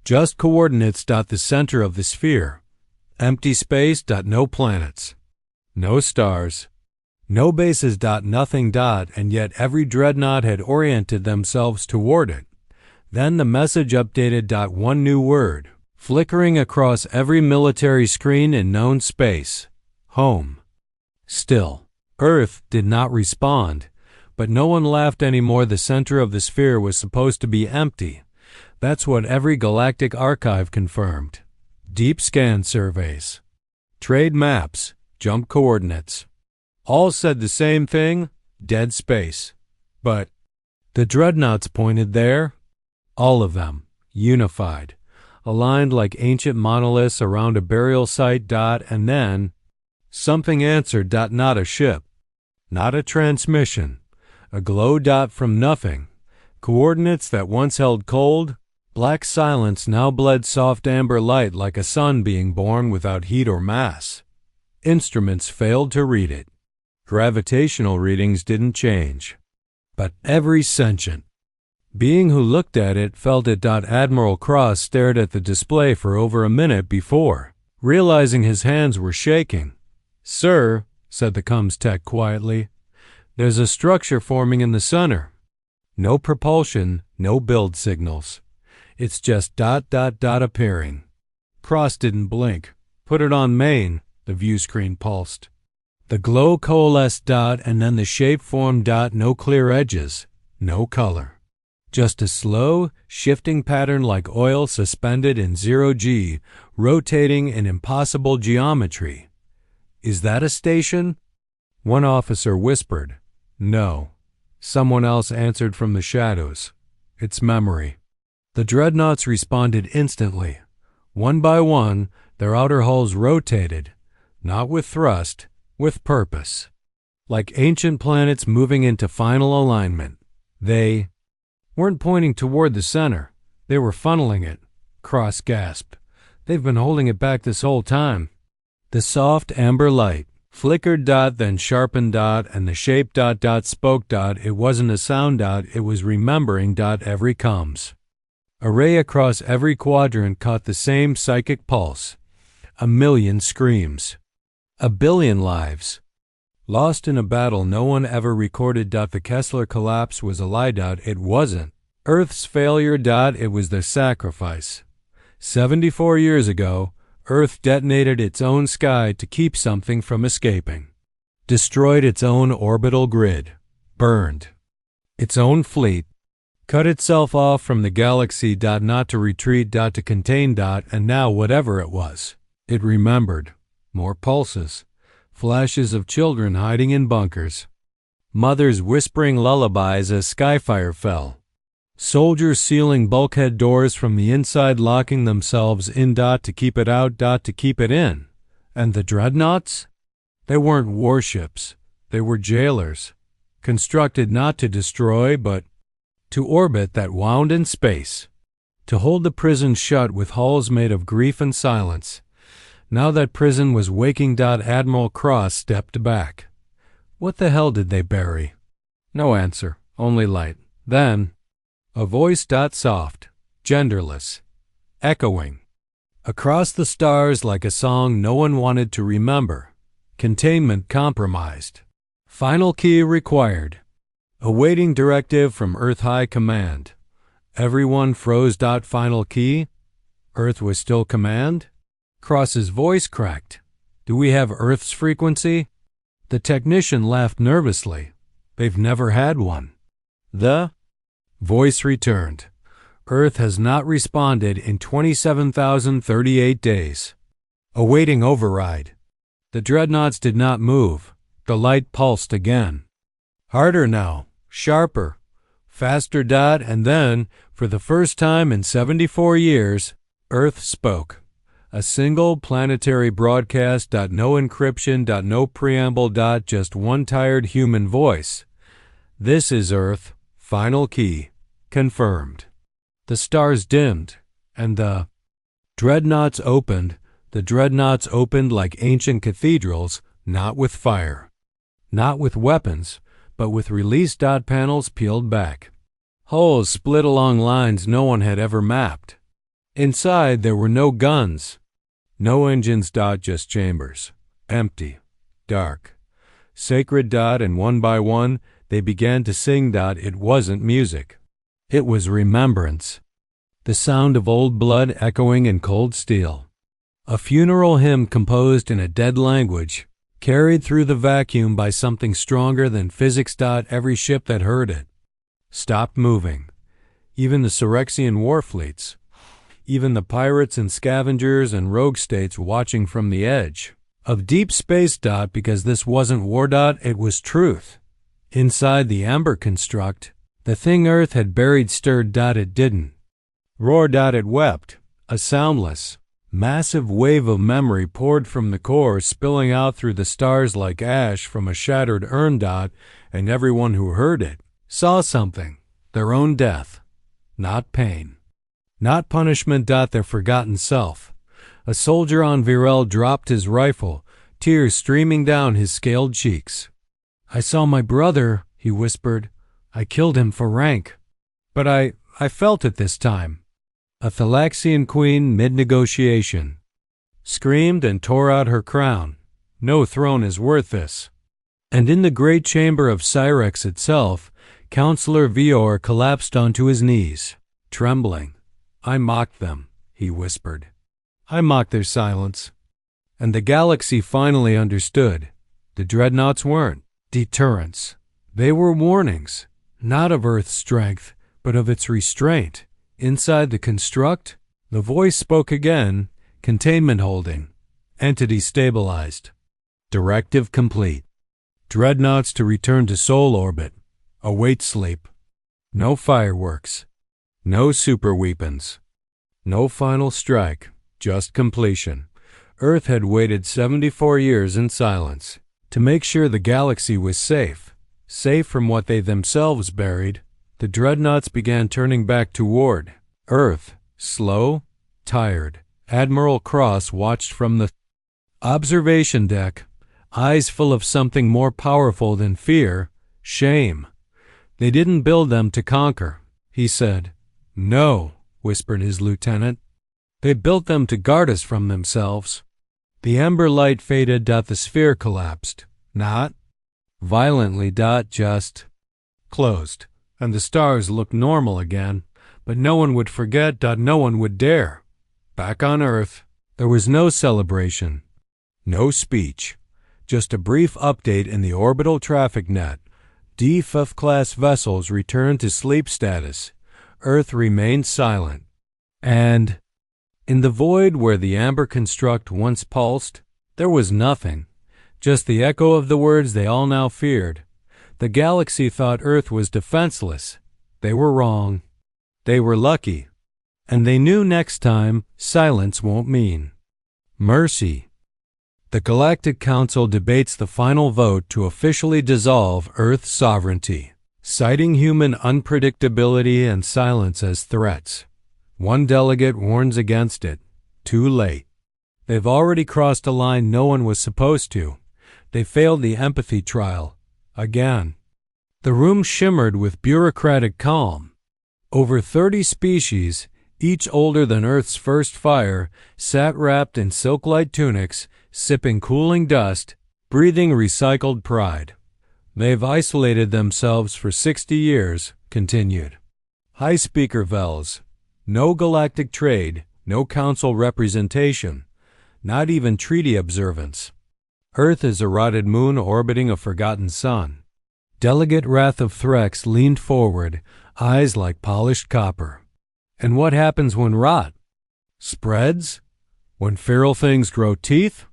Just coordinates. The center of the sphere. Empty space. No planets. No stars. No bases. Nothing. And yet every dreadnought had oriented themselves toward it. Then the message updated. One new word, flickering across every military screen in known space. Home. Still, Earth did not respond, but no one laughed anymore. The center of the sphere was supposed to be empty. That's what every galactic archive confirmed. Deep scan surveys, trade maps, jump coordinates, all said the same thing: dead space. But the dreadnoughts pointed there. All of them, unified, aligned like ancient monoliths around a burial site. And then something answered. Not a ship, not a transmission, a glow. From nothing. Coordinates that once held cold, black silence now bled soft amber light like a sun being born without heat or mass. Instruments failed to read it. Gravitational readings didn't change. But every sentient being who looked at it felt it. Admiral Krylos stared at the display for over a minute before realizing his hands were shaking. "Sir," said the comms tech quietly, "there's a structure forming in the center. No propulsion, no build signals. It's just ... appearing." Krylos didn't blink. "Put it on main." The view screen pulsed. The glow coalesced. And then the shape formed. No clear edges, no color. Just a slow, shifting pattern like oil suspended in 0G, rotating in impossible geometry. "Is that a station?" One officer whispered. "No." Someone else answered from the shadows. "It's memory." The dreadnoughts responded instantly. One by one, their outer hulls rotated, not with thrust, with purpose. Like ancient planets moving into final alignment. They weren't pointing toward the center. They were funneling it. Krylos gasped. "They've been holding it back this whole time." The soft amber light flickered. Then sharpened. And the shape ... spoke. It wasn't a sound. It was remembering. Every comms array across every quadrant caught the same psychic pulse. A million screams. A billion lives. Lost in a battle no one ever recorded. The Kessler collapse was a lie. It wasn't Earth's failure. It was their sacrifice. 74 years ago, Earth detonated its own sky to keep something from escaping. Destroyed its own orbital grid. Burned its own fleet. Cut itself off from the galaxy. Not to retreat. To contain. And now whatever it was, it remembered. More pulses. Flashes of children hiding in bunkers. Mothers whispering lullabies as skyfire fell. Soldiers sealing bulkhead doors from the inside, locking themselves in. To keep it out. To keep it in. And the dreadnoughts? They weren't warships. They were jailers. Constructed not to destroy, but to orbit that wound in space. To hold the prison shut with hulls made of grief and silence. Now that prison was waking. Admiral Krylos stepped back. What the hell did they bury? No answer, only light. Then a voice. Soft, genderless, echoing across the stars like a song no one wanted to remember. Containment compromised. Final key required. Awaiting directive from Earth High Command. Everyone froze. Final key? Earth was still command? Krylos's voice cracked. "Do we have Earth's frequency?" The technician laughed nervously. "They've never had one." The voice returned. "Earth has not responded in 27,038 days. Awaiting override." The dreadnoughts did not move. The light pulsed again. Harder now, sharper, faster. And then, for the first time in 74 years, Earth spoke. A single planetary broadcast. No encryption. No preamble. Just one tired human voice. "This is Earth. Final key. Confirmed." The stars dimmed, and the dreadnoughts opened. The dreadnoughts opened like ancient cathedrals, not with fire, not with weapons, but with release. Panels peeled back. Holes split along lines no one had ever mapped. Inside there were no guns, no engines. Just chambers, empty, dark, sacred. And one by one they began to sing. It wasn't music. It was remembrance. The sound of old blood echoing in cold steel. A funeral hymn composed in a dead language, carried through the vacuum by something stronger than physics. Every ship that heard it stopped moving. Even the Syrexian war fleets. Even the pirates and scavengers and rogue states watching from the edge of deep space. Because this wasn't war. It was truth. Inside the Amber construct, the thing Earth had buried stirred. It didn't roar. It wept. A soundless, massive wave of memory poured from the core, spilling out through the stars like ash from a shattered urn. And everyone who heard it saw something. Their own death. Not pain. Not punishment. Their forgotten self. A soldier on Virel dropped his rifle, tears streaming down his scaled cheeks. "I saw my brother," he whispered. "I killed him for rank. But I felt it this time." A Thalaxian queen, mid-negotiation, screamed and tore out her crown. "No throne is worth this." And in the great chamber of Cyrex itself, Counselor Vior collapsed onto his knees, trembling. "I mocked them," he whispered. "I mocked their silence." And the galaxy finally understood. The dreadnoughts weren't deterrents. They were warnings, not of Earth's strength, but of its restraint. Inside the construct, the voice spoke again. Containment holding. Entity stabilized. Directive complete. Dreadnoughts to return to Sol orbit. Await sleep. No fireworks. No super weapons. No final strike. Just completion. Earth had waited 74 years in silence to make sure the galaxy was safe. Safe from what they themselves buried. The dreadnoughts began turning back toward Earth. Slow, tired. Admiral Krylos watched from the observation deck, eyes full of something more powerful than fear, shame. "They didn't build them to conquer," he said. "No," whispered his lieutenant. "They built them to guard us from themselves." The ember light faded. The sphere collapsed. Not violently. Just closed. And the stars looked normal again. But no one would forget. No one would dare. Back on Earth, there was no celebration. No speech. Just a brief update in the orbital traffic net. D-5-class vessels returned to sleep status. Earth remained silent. And in the void where the amber construct once pulsed, there was nothing. Just the echo of the words they all now feared. The galaxy thought Earth was defenseless. They were wrong. They were lucky. And they knew next time silence won't mean mercy. The Galactic Council debates the final vote to officially dissolve Earth's sovereignty, citing human unpredictability and silence as threats. One delegate warns against it. Too late. They've already crossed a line no one was supposed to. They failed the empathy trial. Again. The room shimmered with bureaucratic calm. Over 30 species, each older than Earth's first fire, sat wrapped in silk-like tunics, sipping cooling dust, breathing recycled pride. They've isolated themselves for 60 years, continued. High Speaker Vels. No galactic trade, no council representation, not even treaty observance. Earth is a rotted moon orbiting a forgotten sun. Delegate Wrath of Threx leaned forward, eyes like polished copper. And what happens when rot spreads? When feral things grow teeth?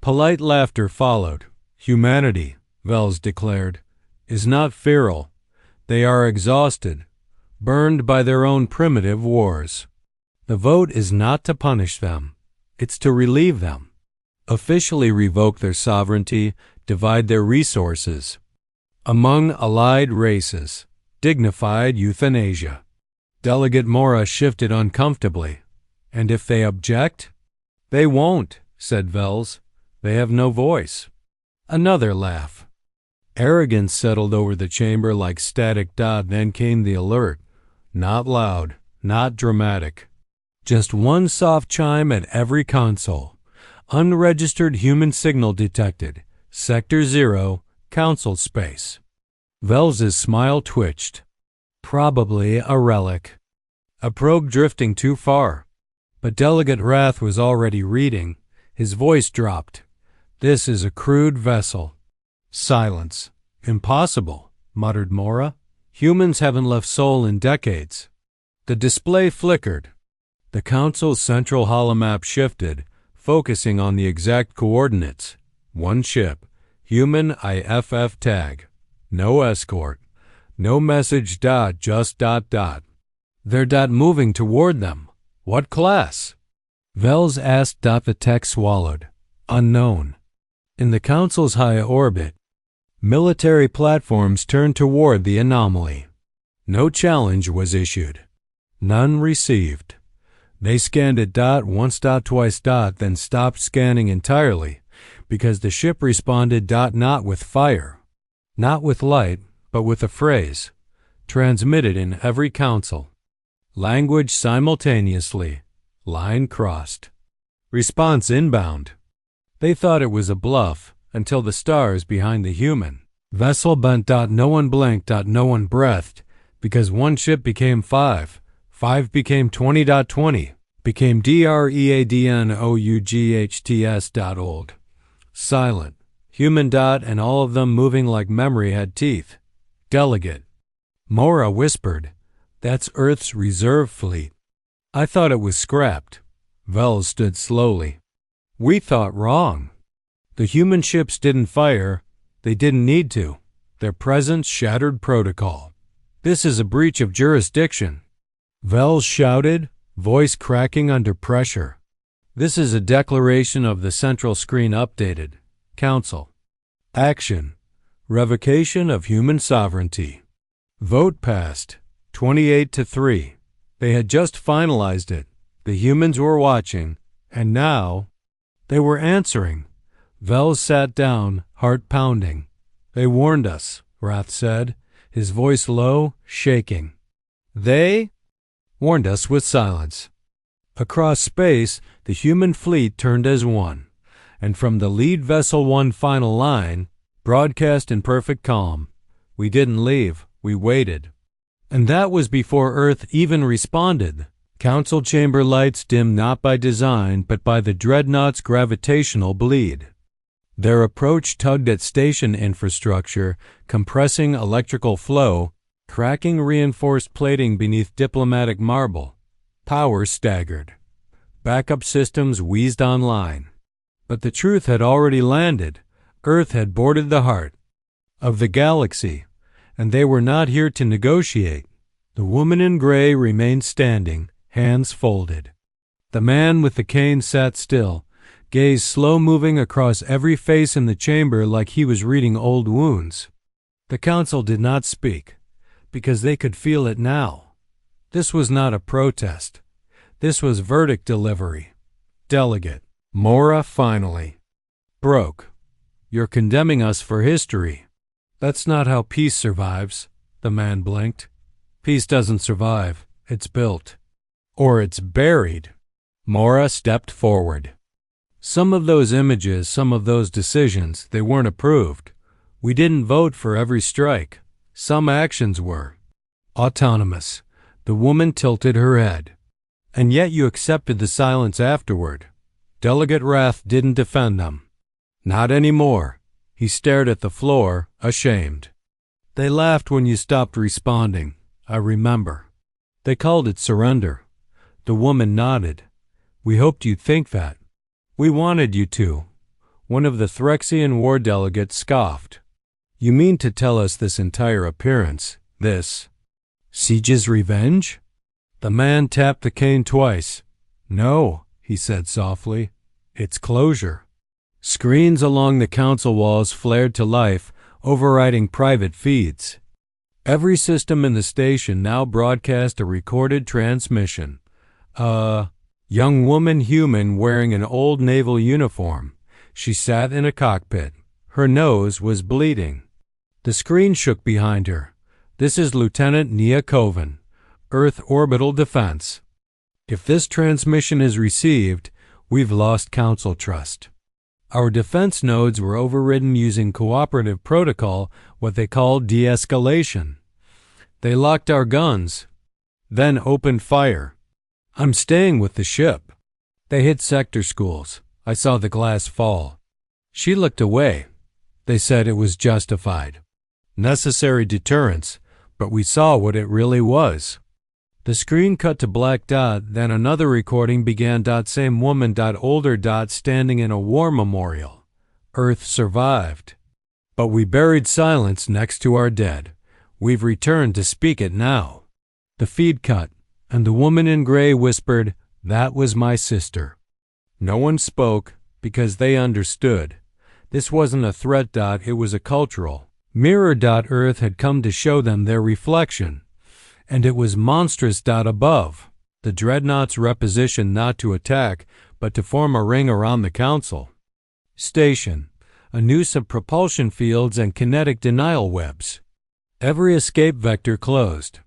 Polite laughter followed. Humanity, Vels declared, is not feral. They are exhausted, burned by their own primitive wars. The vote is not to punish them. It's to relieve them. Officially revoke their sovereignty, divide their resources. Among allied races, dignified euthanasia. Delegate Mora shifted uncomfortably. And if they object? They won't, said Vels. They have no voice. Another laugh. Arrogance settled over the chamber like static. Then came the alert. Not loud, not dramatic. Just one soft chime at every console. Unregistered human signal detected. Sector 0, Council space. Vels's smile twitched. Probably a relic. A probe drifting too far. But Delegate Wrath was already reading. His voice dropped. This is a crude vessel. Silence. Impossible, muttered Mora. Humans haven't left Sol in decades. The display flickered. The Council's central holomap shifted, focusing on the exact coordinates. One ship. Human IFF tag. No escort. No message. Just. They're moving toward them. What class? Vels asked. The text swallowed. Unknown. In the Council's high orbit, military platforms turned toward the anomaly. No challenge was issued. None received. They scanned it. Once. Twice. Then stopped scanning entirely, because the ship responded. Not with fire. Not with light, but with a phrase, transmitted in every council. Language simultaneously. Line crossed. Response inbound. They thought it was a bluff until the stars behind the human. Vessel bent. No one blinked. No one breathed, because one ship became 5. 5 became 20.20. Became DREADNOUGHTS. Silent. Human. And all of them moving like memory had teeth. Delegate. Mora whispered, That's Earth's reserve fleet. I thought it was scrapped. Vels stood slowly. We thought wrong. The human ships didn't fire. They didn't need to. Their presence shattered protocol. This is a breach of jurisdiction. Vels shouted, voice cracking under pressure. This is a declaration of the central screen updated. Council. Action. Revocation of human sovereignty. Vote passed. 28-3. They had just finalized it. The humans were watching, and now they were answering. Vels sat down, heart pounding. They warned us, Wrath said, his voice low, shaking. They warned us with silence. Across space, the human fleet turned as one, and from the lead vessel 1 final line, broadcast in perfect calm. We didn't leave, we waited. And that was before Earth even responded. Council chamber lights dim not by design, but by the dreadnought's gravitational bleed. Their approach tugged at station infrastructure, compressing electrical flow, cracking reinforced plating beneath diplomatic marble. Power staggered. Backup systems wheezed online. But the truth had already landed. Earth had boarded the heart of the galaxy, and they were not here to negotiate. The woman in gray remained standing, hands folded. The man with the cane sat still, gaze slow-moving across every face in the chamber like he was reading old wounds. The council did not speak, because they could feel it now. This was not a protest. This was verdict delivery. Delegate. Mora finally broke. You're condemning us for history. That's not how peace survives, the man blinked. Peace doesn't survive, it's built. Or it's buried. Mora stepped forward. Some of those images, some of those decisions, they weren't approved. We didn't vote for every strike. Some actions were autonomous. The woman tilted her head. And yet you accepted the silence afterward. Delegate Wrath didn't defend them. Not anymore. He stared at the floor, ashamed. They laughed when you stopped responding. I remember. They called it surrender. The woman nodded. We hoped you'd think that. We wanted you to. One of the Threxian war delegates scoffed. You mean to tell us this entire appearance, this Siege's revenge? The man tapped the cane twice. No, he said softly. It's closure. Screens along the council walls flared to life, overriding private feeds. Every system in the station now broadcast a recorded transmission. A young woman human wearing an old naval uniform. She sat in a cockpit. Her nose was bleeding. The screen shook behind her. This is Lieutenant Nia Coven, Earth Orbital Defense. If this transmission is received, we've lost Council trust. Our defense nodes were overridden using cooperative protocol, what they call de-escalation. They locked our guns, then opened fire. I'm staying with the ship. They hit sector schools. I saw the glass fall. She looked away. They said it was justified. Necessary deterrence, but we saw what it really was. The screen cut to black dot, then another recording began. Same woman. Older. Standing in a war memorial. Earth survived. But we buried silence next to our dead. We've returned to speak it now. The feed cut, and the woman in gray whispered, "That was my sister." No one spoke because they understood. This wasn't a threat. It was a cultural mirror. Earth had come to show them their reflection. And it was monstrous. Above, the dreadnoughts repositioned not to attack, but to form a ring around the Council station, a noose of propulsion fields and kinetic denial webs. Every escape vector closed.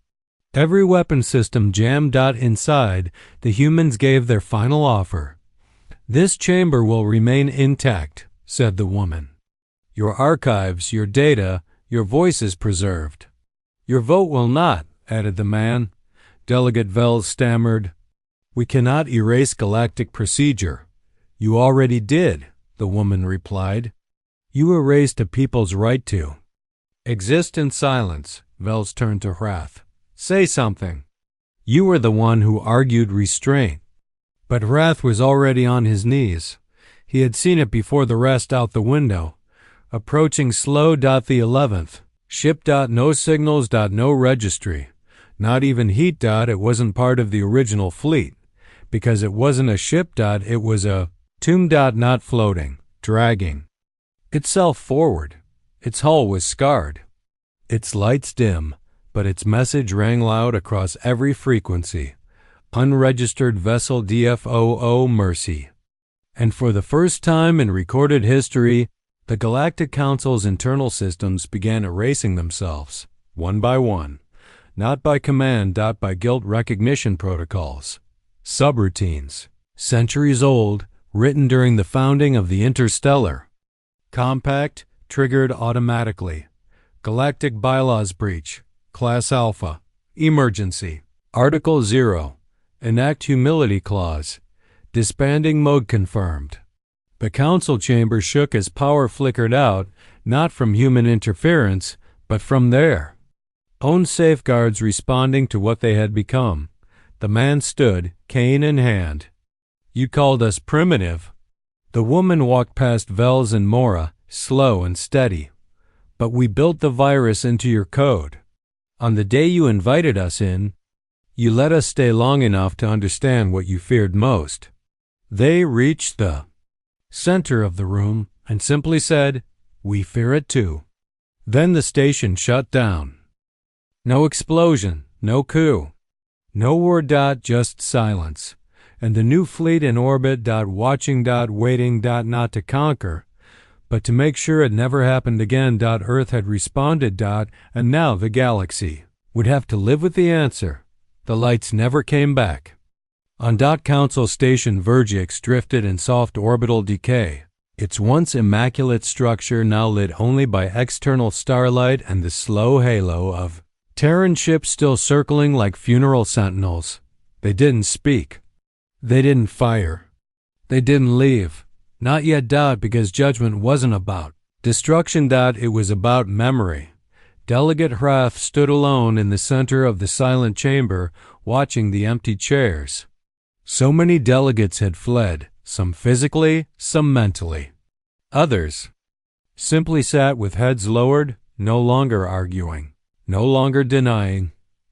Every weapon system jammed. Inside, the humans gave their final offer. "This chamber will remain intact," said the woman. "Your archives, your data, your voices preserved. Your vote will not," added the man. Delegate Vex stammered. "We cannot erase galactic procedure." "You already did," the woman replied. "You erased a people's right to exist in silence." Vex turned to Wrath. "Say something." "You were the one who argued restraint." But Wrath was already on his knees. He had seen it before the rest out the window. Approaching slow. The 11th. Ship. No signals. No registry. Not even heat. It wasn't part of the original fleet. Because it wasn't a ship. It was a tomb. Not floating, dragging itself forward. Its hull was scarred. Its lights dim, but its message rang loud across every frequency. Unregistered vessel DFOO Mercy. And for the first time in recorded history, the Galactic Council's internal systems began erasing themselves, one by one. Not by command. By guilt recognition protocols. Subroutines. Centuries old, written during the founding of the Interstellar Compact, triggered automatically. Galactic bylaws breach. Class Alpha. Emergency. Article 0. Enact humility clause. Disbanding mode confirmed. The council chamber shook as power flickered out, not from human interference, but from their own safeguards responding to what they had become. The man stood, cane in hand. "You called us primitive." The woman walked past Vex and Mora, slow and steady. "But we built the virus into your code. On the day you invited us in, you let us stay long enough to understand what you feared most." They reached the center of the room and simply said, "We fear it too." Then the station shut down. No explosion, no coup, no war. Just silence. And the new fleet in orbit. Watching. Waiting. Not to conquer, but to make sure it never happened again. Earth had responded. And now the galaxy would have to live with the answer. The lights never came back. On Council Station, Vergix drifted in soft orbital decay. Its once immaculate structure now lit only by external starlight and the slow halo of Terran ships still circling like funeral sentinels. They didn't speak. They didn't fire. They didn't leave. Not yet. Because judgment wasn't about destruction. It was about memory. Delegate Wrath stood alone in the center of the silent chamber, watching the empty chairs. So many delegates had fled, some physically, some mentally. Others simply sat with heads lowered, no longer arguing, no longer denying.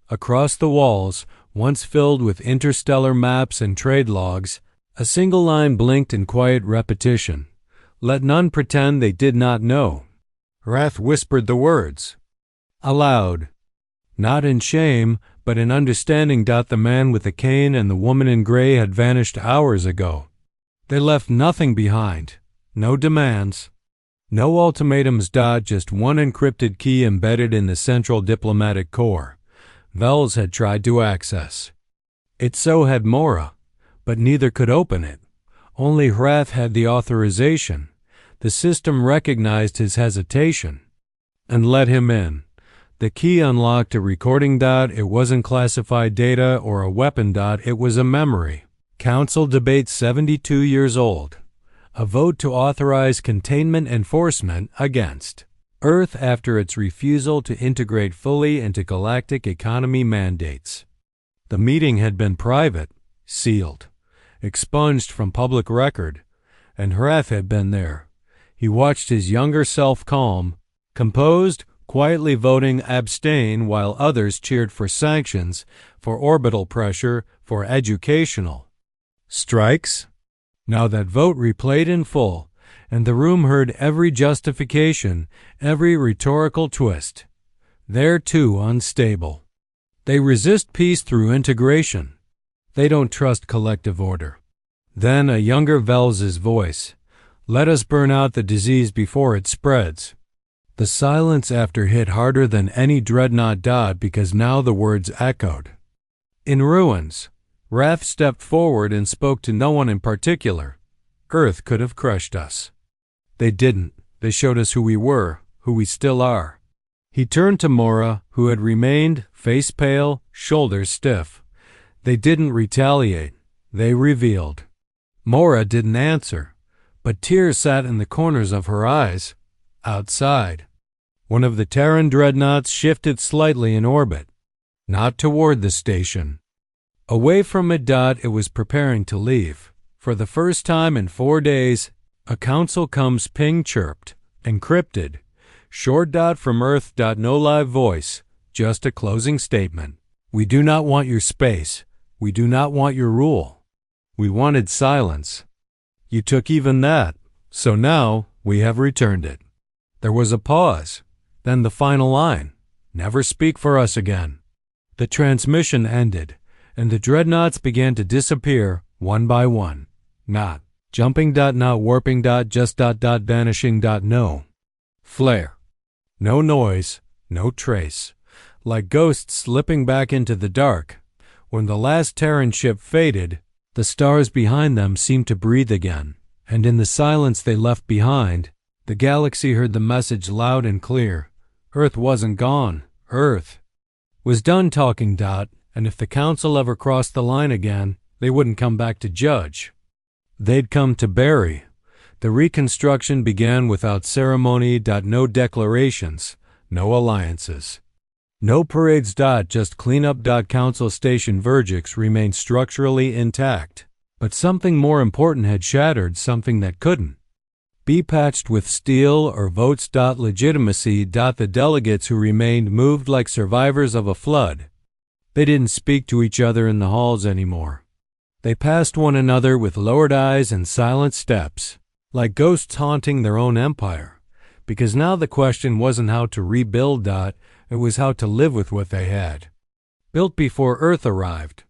Across the walls, once filled with interstellar maps and trade logs, a single line blinked in quiet repetition. "Let none pretend they did not know." Wrath whispered the words aloud, not in shame, but in understanding. The man with the cane and the woman in gray had vanished hours ago. They left nothing behind. No demands. No ultimatums. Just one encrypted key embedded in the central diplomatic core. Vex had tried to access. It so had Mora, but neither could open it. Only Hrath had the authorization. The system recognized his hesitation and let him in. The key unlocked a recording. It wasn't classified data or a weapon. It was a memory. Council debate 72 years old. A vote to authorize containment enforcement against Earth after its refusal to integrate fully into galactic economy mandates. The meeting had been private, sealed, expunged from public record, and Hrath had been there. He watched his younger self calm, composed, quietly voting abstain while others cheered for sanctions, for orbital pressure, for educational strikes. Now that vote replayed in full, and the room heard every justification, every rhetorical twist. They're too unstable. They resist peace through integration. They don't trust collective order. Then a younger Vels's voice. Let us burn out the disease before it spreads. The silence after hit harder than any dreadnought. Because now the words echoed. In ruins, Hrath stepped forward and spoke to no one in particular. Earth could have crushed us. They didn't. They showed us who we were, who we still are. He turned to Mora, who had remained, face pale, shoulders stiff. They didn't retaliate. They revealed. Mora didn't answer, but tears sat in the corners of her eyes. Outside, one of the Terran dreadnoughts shifted slightly in orbit, not toward the station. Away from it. It was preparing to leave. For the first time in 4 days, a council comes ping chirped, encrypted, short. From Earth. No live voice, just a closing statement. We do not want your space. We do not want your rule. We wanted silence. You took even that, so now we have returned it. There was a pause, then the final line. Never speak for us again. The transmission ended, and the dreadnoughts began to disappear one by one. Not jumping. Not warping. Just vanishing. No flare. No noise. No trace. Like ghosts slipping back into the dark. When the last Terran ship faded, the stars behind them seemed to breathe again, and in the silence they left behind, the galaxy heard the message loud and clear. Earth wasn't gone. Earth was done talking. And if the council ever crossed the line again, they wouldn't come back to judge. They'd come to bury. The reconstruction began without ceremony. No declarations, no alliances. No parades. Just cleanup. Council Station Vergix remained structurally intact, but something more important had shattered, something that couldn't be patched with steel or votes. Legitimacy. The delegates who remained moved like survivors of a flood. They didn't speak to each other in the halls anymore. They passed one another with lowered eyes and silent steps, like ghosts haunting their own empire, because now the question wasn't how to rebuild. It was how to live with what they had. Built before Earth arrived.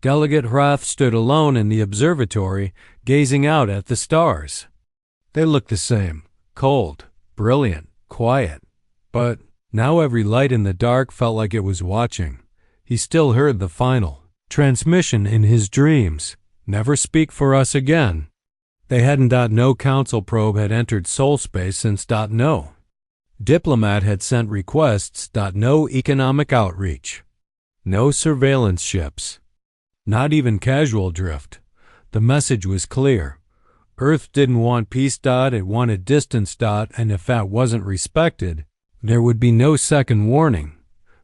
Delegate Hrath stood alone in the observatory, gazing out at the stars. They looked the same, cold, brilliant, quiet. But now every light in the dark felt like it was watching. He still heard the final transmission in his dreams. Never speak for us again. They hadn't. No council probe had entered soul space since. No diplomat had sent requests. No economic outreach. No surveillance ships. Not even casual drift. The message was clear. Earth didn't want peace. It wanted distance. And if that wasn't respected, there would be no second warning.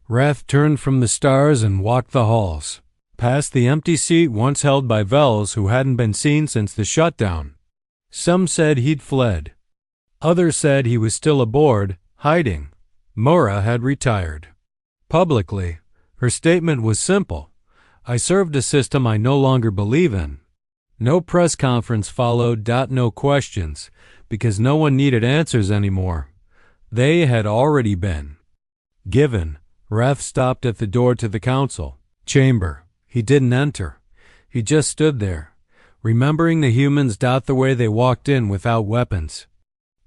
Hrath turned from the stars and walked the halls, past the empty seat once held by Vels, who hadn't been seen since the shutdown. Some said he'd fled. Others said he was still aboard, hiding. Mora had retired. Publicly, her statement was simple. I served a system I no longer believe in. No press conference followed. No questions, because no one needed answers anymore. They had already been given. Hrath stopped at the door to the council chamber. He didn't enter. He just stood there, remembering the humans. The way they walked in without weapons,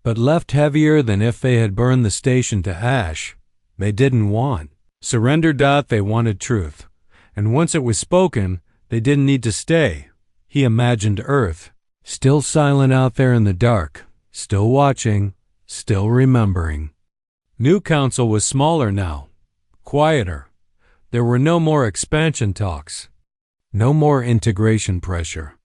but left heavier than if they had burned the station to ash. They didn't want surrender. They wanted truth. And once it was spoken, They didn't need to stay. He imagined Earth, still silent out there in the dark, still watching, still remembering. New Council was smaller now, quieter. There were no more expansion talks, no more integration pressure.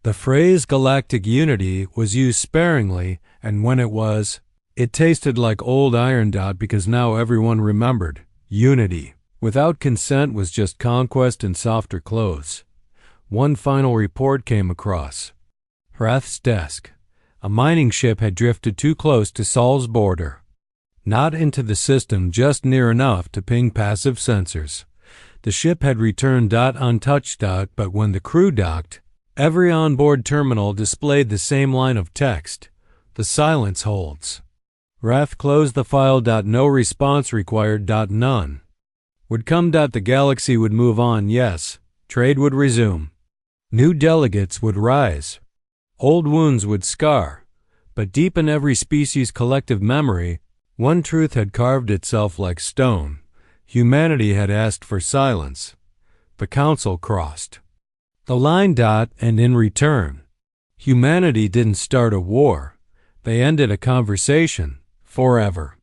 The phrase galactic unity was used sparingly, and when it was, it tasted like old iron because now everyone remembered. Unity, without consent, was just conquest in softer clothes. One final report came across Wrath's desk. A mining ship had drifted too close to Sol's border. Not into the system, just near enough to ping passive sensors. The ship had returned untouched, but when the crew docked, every onboard terminal displayed the same line of text. The silence holds. Wrath closed the file. No response required. None. Would come. The galaxy would move on, yes. Trade would resume. New delegates would rise. Old wounds would scar. But deep in every species' collective memory, one truth had carved itself like stone. Humanity had asked for silence. The Council crossed the line. And in return, humanity didn't start a war. They ended a conversation. Forever.